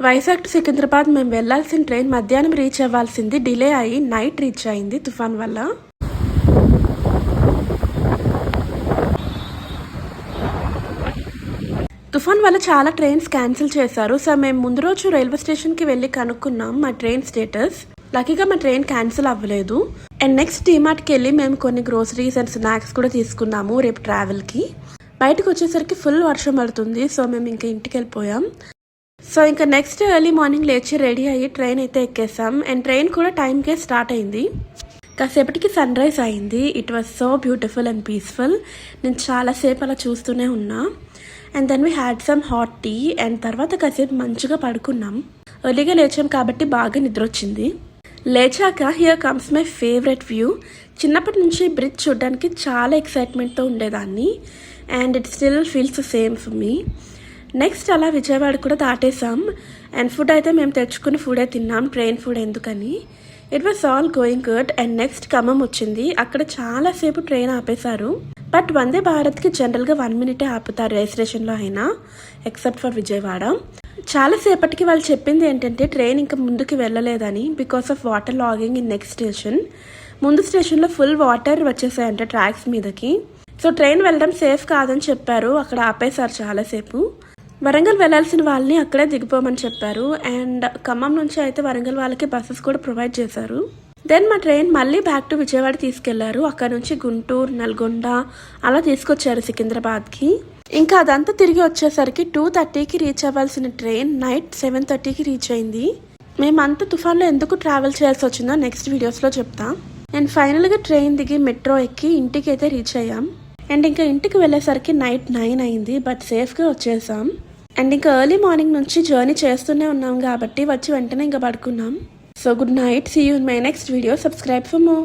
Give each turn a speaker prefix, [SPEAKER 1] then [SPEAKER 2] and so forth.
[SPEAKER 1] Vizag to Secunderabad మేము వెళ్లాల్సిన train మధ్యాహ్నం రీచ్ అవ్వాల్సింది డిలే అయ్యి నైట్ రీచ్ అయింది తుఫాన్ వల్ల. తుఫాన్ వల్ల చాలా ట్రైన్స్ క్యాన్సిల్ చేశారు. సో మేము ముందు రోజు రైల్వే స్టేషన్కి వెళ్ళి కనుక్కున్నాం మా ట్రైన్ స్టేటస్. లక్కీగా మా ట్రైన్ క్యాన్సిల్ అవ్వలేదు. అండ్ నెక్స్ట్ డీమార్ట్కి వెళ్ళి మేము కొన్ని గ్రోసరీస్ అండ్ స్నాక్స్ కూడా తీసుకున్నాము రేపు ట్రావెల్కి. బయటకు వచ్చేసరికి ఫుల్ వర్షం పడుతుంది. సో మేము ఇంకా ఇంటికి వెళ్ళిపోయాం. సో ఇంకా నెక్స్ట్ ఎర్లీ మార్నింగ్ లేచి రెడీ అయ్యి ట్రైన్ అయితే ఎక్కేసాం. అండ్ ట్రైన్ కూడా టైంకే స్టార్ట్ అయింది. కాసేపటికి సన్ రైజ్ అయింది. It was so beautiful and peaceful. నేను చాలాసేపు అలా చూస్తూనే ఉన్నా. And then we had some hot tea. And తర్వాత కాసేపు మంచిగా పడుకున్నాం. ఎర్లీగా లేచాం కాబట్టి బాగా నిద్ర వచ్చింది. లేచాక here comes my favourite view. చిన్నప్పటి నుంచి బ్రిడ్జ్ చూడడానికి చాలా ఎక్సైట్మెంట్తో ఉండేదాన్ని. And it still feels the same for me. Next అలా విజయవాడ కూడా దాటేసాం. అండ్ ఫుడ్ అయితే మేము తెచ్చుకుని ఫుడే తిన్నాం, ట్రైన్ ఫుడ్ ఎందుకని. It was all going good. And next Khammam వచ్చింది. అక్కడ చాలాసేపు ట్రైన్ ఆపేశారు. బట్ వందే భారత్కి జనరల్గా 1 minute ఆపుతారు ఏ స్టేషన్లో అయినా, ఎక్సెప్ట్ ఫర్ విజయవాడ. చాలాసేపటికి వాళ్ళు చెప్పింది ఏంటంటే ట్రైన్ ఇంకా ముందుకు వెళ్ళలేదని, because of water logging in next station. ముందు స్టేషన్లో ఫుల్ వాటర్ వచ్చేసాయంట ట్రాక్స్ మీదకి. సో ట్రైన్ వెళ్ళడం సేఫ్ కాదని చెప్పారు. అక్కడ ఆపేశారు చాలాసేపు. వరంగల్ వెళ్లాల్సిన వాళ్ళని అక్కడే దిగిపోమని చెప్పారు. అండ్ ఖమ్మం నుంచి అయితే వరంగల్ వాళ్ళకి బస్సెస్ కూడా ప్రొవైడ్ చేశారు. దెన్ మా ట్రైన్ మళ్ళీ బ్యాక్ టు విజయవాడ తీసుకెళ్లారు. అక్కడ నుంచి గుంటూరు, నల్గొండ అలా తీసుకొచ్చారు సికింద్రాబాద్కి. ఇంకా అదంతా తిరిగి వచ్చేసరికి 2:30కి రీచ్ అవ్వాల్సిన ట్రైన్ నైట్ 7:30కి రీచ్ అయింది. మేమంతా తుఫాన్లో ఎందుకు ట్రావెల్ చేయాల్సి వచ్చిందో నెక్స్ట్ వీడియోస్లో చెప్తాం. అండ్ ఫైనల్గా ట్రైన్ దిగి మెట్రో ఎక్కి ఇంటికి అయితే రీచ్ అయ్యాం. అండ్ ఇంకా ఇంటికి వెళ్ళేసరికి నైట్ 9 అయింది. బట్ సేఫ్గా వచ్చేసాం. అండ్ ఇంకా ఎర్లీ మార్నింగ్ నుంచి జర్నీ చేస్తూనే ఉన్నాం కాబట్టి వచ్చి వెంటనే ఇంకా పడుకున్నాం. So good night. See you in my next video. Subscribe for more.